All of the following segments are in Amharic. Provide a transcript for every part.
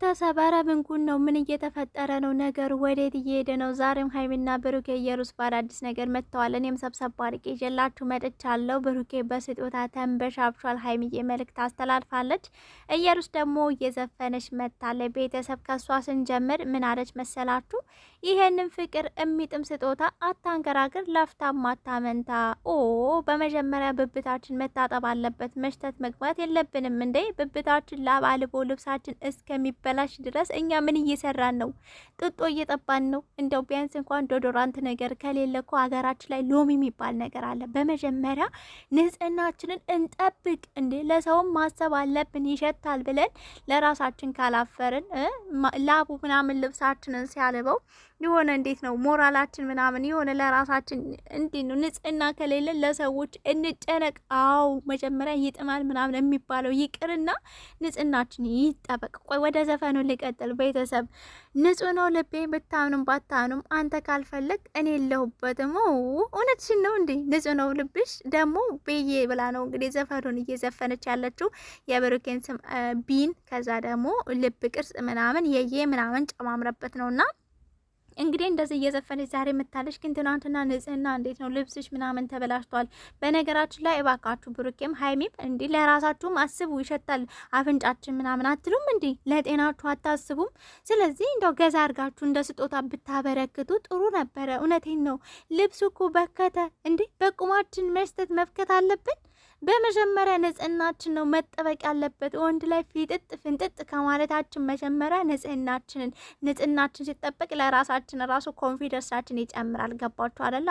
ቤተሰብ ኧረ ምን ጉድ ነው? ምን እየተፈጠረ ነው? ነገሩ ወዴት እየሄደ ነው? ዛሬም ሀይሚና ብሩኬ እየሩስ በአዳዲስ ነገር መጥተዋል። እኔም ሰብሰብ አድርጌ ይዤላችሁ መጥቻለሁ። ብሩኬ በስጦታ ተንበሻብሿል። ሀይሚዬ መልእክት አስተላልፋለች። እየሩስ ደግሞ እየዘፈነች መጥታለች። ቤተሰብ ከሷ ስንጀምር ምን አለች መሰላችሁ? ይሄንን ፍቅር የሚጥም ስጦታ አታንገራግር፣ ለፍታ ማታመንታ። በመጀመሪያ ብብታችን መታጠብ አለበት። መሽተት መግባት የለብንም እንዴ? ብብታችን ላብ አልቦ ልብሳችን እስከሚበላሽ ድረስ እኛ ምን እየሰራን ነው? ጥጦ እየጠባን ነው? እንደው ቢያንስ እንኳን ዶዶራንት ነገር ከሌለ እኮ ሀገራችን ላይ ሎሚ የሚባል ነገር አለ። በመጀመሪያ ንጽህናችንን እንጠብቅ እንዴ! ለሰውም ማሰብ አለብን። ይሸታል ብለን ለራሳችን ካላፈርን ላቡ ምናምን ልብሳችንን ሲያልበው የሆነ እንዴት ነው ሞራላችን ምናምን የሆነ ለራሳችን እንዴት ነው ንጽህና ከሌለን ለሰዎች እንጨነቅ። አው መጀመሪያ ይጥማል ምናምን የሚባለው ይቅርና ንጽህናችን ይጠበቅ። ቆይ ወደ ዘፈኑ ሊቀጥል። ቤተሰብ ንጹህ ነው ልቤ ብታምኑም ባታምኑም አንተ ካልፈለግ እኔ የለሁበትም። እውነትሽን ነው እንዴ? ንጹህ ነው ልብሽ ደግሞ ቤዬ ብላ ነው እንግዲህ ዘፈኑን እየዘፈነች ያለችው። የብሩኬን ስም ቢን ከዛ ደግሞ ልብ ቅርጽ ምናምን የየ ምናምን ጨማምረበት ነውና እንግዲህ እንደዚህ እየዘፈነች ዛሬ መታለች። ግን ትናንትና ንጽህና እንዴት ነው ልብስሽ ምናምን ተበላሽቷል። በነገራችን ላይ እባካችሁ ብሩኬም ሀይሚም እንዲህ ለራሳችሁም አስቡ። ይሸታል አፍንጫችን ምናምን አትሉም እንዴ? ለጤናችሁ አታስቡም? ስለዚህ እንደው ገዛ አድርጋችሁ እንደ ስጦታ ብታበረክቱ ጥሩ ነበረ። እውነቴን ነው። ልብሱ እኮ በከተ እንዴ? በቁማችን መስጠት መፍከት አለብን። በመጀመሪያ ንጽህናችን ነው መጠበቅ ያለበት። ወንድ ላይ ፊጥጥ ፍንጥጥ ከማለታችን መጀመሪያ ንጽህናችን ሲጠበቅ ለራሳችን ራሱ ኮንፊደንሳችን ይጨምራል። ገባችሁ አይደል?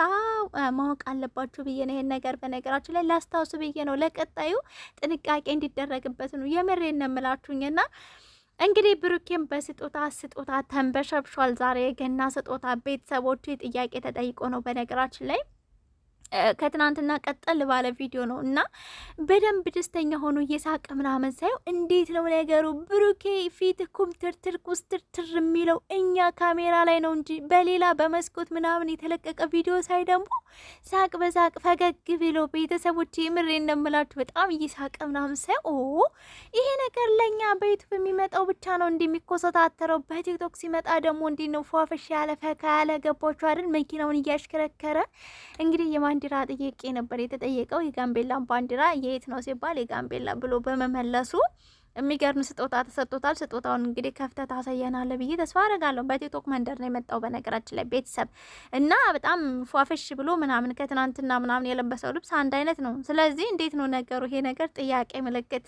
ማወቅ አለባችሁ ብዬ ነው ይሄን ነገር በነገራችን ላይ ላስታውስ ብዬ ነው። ለቀጣዩ ጥንቃቄ እንዲደረግበት ነው የምሬን ነው የምላችሁኝና እንግዲህ ብሩኬም በስጦታ ተንበሸብሿል። ዛሬ የገና ስጦታ ቤተሰቦቹ ጥያቄ ተጠይቆ ነው በነገራችን ላይ ከትናንትና ቀጠል ባለ ቪዲዮ ነው እና በደንብ ደስተኛ ሆኖ እየሳቀ ምናምን ሳየው እንዴት ነው ነገሩ? ብሩኬ ፊት ኩምትርትር ኩስትርትር የሚለው እኛ ካሜራ ላይ ነው እንጂ በሌላ በመስኮት ምናምን የተለቀቀ ቪዲዮ ሳይ ደግሞ ሳቅ በሳቅ ፈገግ ብሎ ቤተሰቦች ምሬ እንደምላችሁ በጣም እየሳቀ ምናምን ሳየው ይሄ ነገር ለኛ በዩቲዩብ የሚመጣው ብቻ ነው እንደሚኮሰታተረው፣ በቲክቶክ ሲመጣ ደግሞ እንዲህ ነው ፏፈሽ ያለ ፈካ ያለ ገባችሁ አይደል? መኪናውን እያሽከረከረ እንግዲህ ባንዲራ ጥያቄ ነበር የተጠየቀው። የጋምቤላን ባንዲራ የት ነው ሲባል የጋምቤላ ብሎ በመመለሱ የሚገርም ስጦታ ተሰጥቶታል። ስጦታውን እንግዲህ ከፍተህ ታሳየናለህ ብዬ ተስፋ አደርጋለሁ። በቲክቶክ መንደር ነው የመጣው በነገራችን ላይ ቤተሰብ እና በጣም ፏፈሽ ብሎ ምናምን ከትናንትና ምናምን የለበሰው ልብስ አንድ አይነት ነው። ስለዚህ እንዴት ነው ነገሩ? ይሄ ነገር ጥያቄ ምልክት።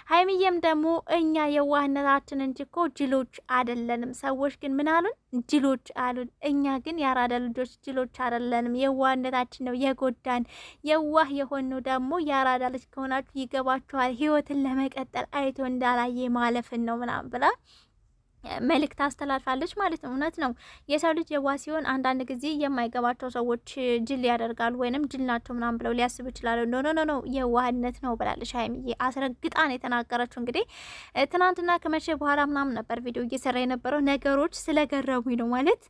ሀይሚዬም ደግሞ እኛ የዋህነታችን እንጂ እኮ ጅሎች አይደለንም። ሰዎች ግን ምን አሉን? ጅሎች አሉን። እኛ ግን የአራዳ ልጆች ጅሎች አይደለንም። የዋህነታችን ነው የጎዳን። የዋህ የሆኑ ደግሞ የአራዳ ልጅ ከሆናችሁ ይገባችኋል። ህይወትን ለመቀጠል አይቶ እንዳላየ ማለፍን ነው ምናምን ብላ መልእክት አስተላልፋለች ማለት ነው። እውነት ነው። የሰው ልጅ የዋ ሲሆን አንዳንድ ጊዜ የማይገባቸው ሰዎች ጅል ያደርጋሉ ወይንም ጅል ናቸው ምናምን ብለው ሊያስቡ ይችላሉ። ኖ የዋህነት ነው ብላለች ሀይሚዬ። አስረግጣ ነው የተናገረችው። እንግዲህ ትናንትና ከመቼ በኋላ ምናምን ነበር ቪዲዮ እየሰራ የነበረው። ነገሮች ስለገረሙኝ ነው ማለት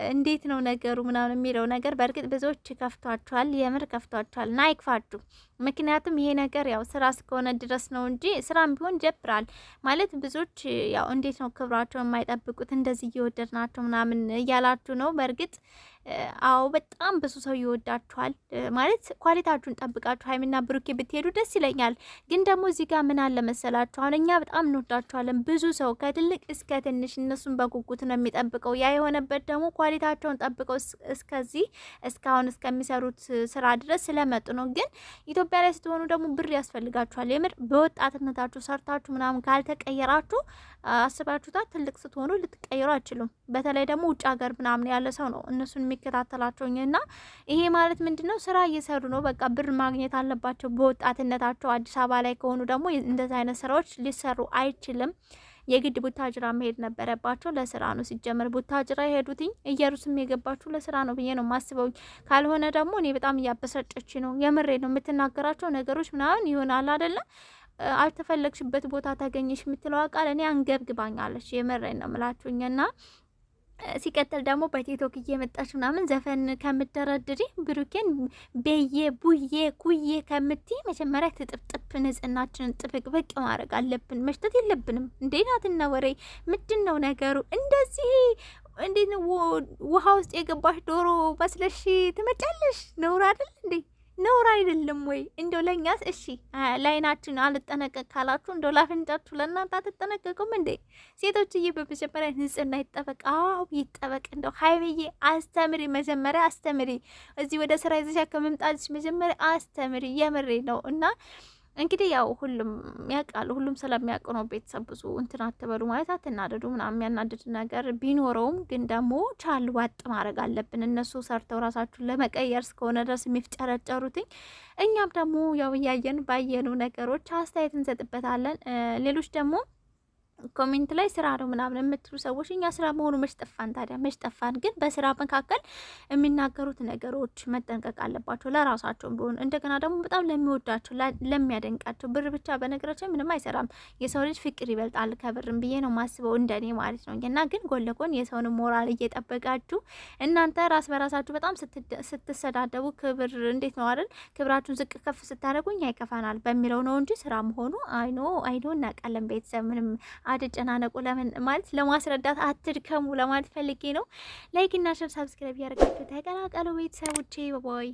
እንዴት ነው ነገሩ ምናምን የሚለው ነገር በእርግጥ ብዙዎች ከፍቷቸዋል። የምር ከፍቷቸዋል። ና ይክፋችሁ። ምክንያቱም ይሄ ነገር ያው ስራ እስከሆነ ድረስ ነው እንጂ ስራም ቢሆን ጀብራል ማለት ብዙዎች ያው እንዴት ነው ክብራቸው የማይጠብቁት እንደዚህ እየወደድናቸው ምናምን እያላችሁ ነው። በእርግጥ አዎ በጣም ብዙ ሰው ይወዳችኋል ማለት ኳሊቲያችሁን ጠብቃችሁ ሀይሚና ብሩኬ ብትሄዱ ደስ ይለኛል። ግን ደግሞ እዚህ ጋር ምን አለ መሰላችሁ? አሁን እኛ በጣም እንወዳችኋለን። ብዙ ሰው ከትልቅ እስከ ትንሽ እነሱን በጉጉት ነው የሚጠብቀው። ያ የሆነበት ደግሞ ኳሊቲያቸውን ጠብቀው እስከዚህ እስካሁን እስከሚሰሩት ስራ ድረስ ስለመጡ ነው። ግን ኢትዮጵያ ላይ ስትሆኑ ደግሞ ብር ያስፈልጋችኋል። የምር በወጣትነታችሁ ሰርታችሁ ምናምን ካልተቀየራችሁ አስባችሁታት ትልቅ ስትሆኑ ልትቀየሩ አይችሉም። በተለይ ደግሞ ውጭ ሀገር ምናምን ያለ ሰው ነው እነሱን የሚከታተላቸውና ይሄ ማለት ምንድነው? ስራ እየሰሩ ነው። በቃ ብር ማግኘት አለባቸው በወጣትነታቸው። አዲስ አበባ ላይ ከሆኑ ደግሞ እንደዚህ አይነት ስራዎች ሊሰሩ አይችልም። የግድ ቡታጅራ መሄድ ነበረባቸው። ለስራ ነው ሲጀመር ቡታጅራ የሄዱትኝ። እየሩስም የገባችሁ ለስራ ነው ብዬ ነው ማስበው። ካልሆነ ደግሞ እኔ በጣም እያበሰጨች ነው። የምሬ ነው። የምትናገራቸው ነገሮች ምናምን ይሆናል አይደለ? አልተፈለግሽበት ቦታ ታገኘሽ የምትለው ቃል እኔ አንገብግባኛለች። የምሬ ነው የምላችሁኝና ሲቀጥል ደግሞ በቲክቶክ እየመጣች ምናምን ዘፈን ከምትደረድሪ ብሩኬን በየ ቡዬ ኩዬ ከምትይ መጀመሪያ ትጥፍጥፍ ንጽህናችንን ጥብቅብቅ ማድረግ አለብን። መሽተት የለብንም እንዴ ናትና ወሬ ምንድን ነው ነገሩ? እንደዚህ እንዴት ነው ውሃ ውስጥ የገባሽ ዶሮ መስለሽ ትመጫለሽ? ነውር አይደል እንዴ? ነውር አይደለም ወይ? እንደው ለኛስ እሺ ላይናችን አልጠነቀቅ ካላችሁ እንደው ላፍንጫችሁ ለእናንተ አትጠነቀቁም እንዴ? ሴቶችዬ በመጀመሪያ ንጽህና ይጠበቅ። አዎ ይጠበቅ። እንደው ሀይሚዬ አስተምሪ፣ መጀመሪያ አስተምሪ። እዚህ ወደ ስራ ይዘሻ ከመምጣትሽ መጀመሪያ አስተምሪ። የምሬ ነው እና እንግዲህ ያው ሁሉም ያውቃሉ፣ ሁሉም ስለሚያውቅ ነው። ቤተሰብ ብዙ እንትን አትበሉ ማለት አትናደዱ። ምናምን የሚያናድድ ነገር ቢኖረውም ግን ደግሞ ቻል ዋጥ ማድረግ አለብን። እነሱ ሰርተው ራሳችሁን ለመቀየር እስከሆነ ድረስ የሚፍጨረጨሩትኝ፣ እኛም ደግሞ ያው እያየን ባየኑ ነገሮች አስተያየት እንሰጥበታለን። ሌሎች ደግሞ ኮሜንት ላይ ስራ ነው ምናምን የምትሉ ሰዎች እኛ ስራ መሆኑ መሽጠፋን ታዲያ መሽጠፋን። ግን በስራ መካከል የሚናገሩት ነገሮች መጠንቀቅ አለባቸው፣ ለራሳቸውም ቢሆን እንደገና ደግሞ በጣም ለሚወዳቸው ለሚያደንቃቸው። ብር ብቻ በነገራችን ምንም አይሰራም። የሰው ልጅ ፍቅር ይበልጣል ከብርም ብዬ ነው ማስበው እንደኔ ማለት ነው። እና ግን ጎን ለጎን የሰውን ሞራል እየጠበቃችሁ እናንተ ራስ በራሳችሁ በጣም ስትሰዳደቡ ክብር እንዴት ነው አይደል? ክብራችሁን ዝቅ ከፍ ስታደርጉ እኛ ይከፋናል በሚለው ነው እንጂ ስራ መሆኑ አይኖ እናውቃለን። ቤተሰብ ምንም አትጨናነቁ። ለምን ማለት ለማስረዳት አትድከሙ ለማለት ፈልጌ ነው። ላይክ እና ሰብስክራይብ ያደርጋችሁ ተቀላቀሉ ቤተሰቦቼ። ባይ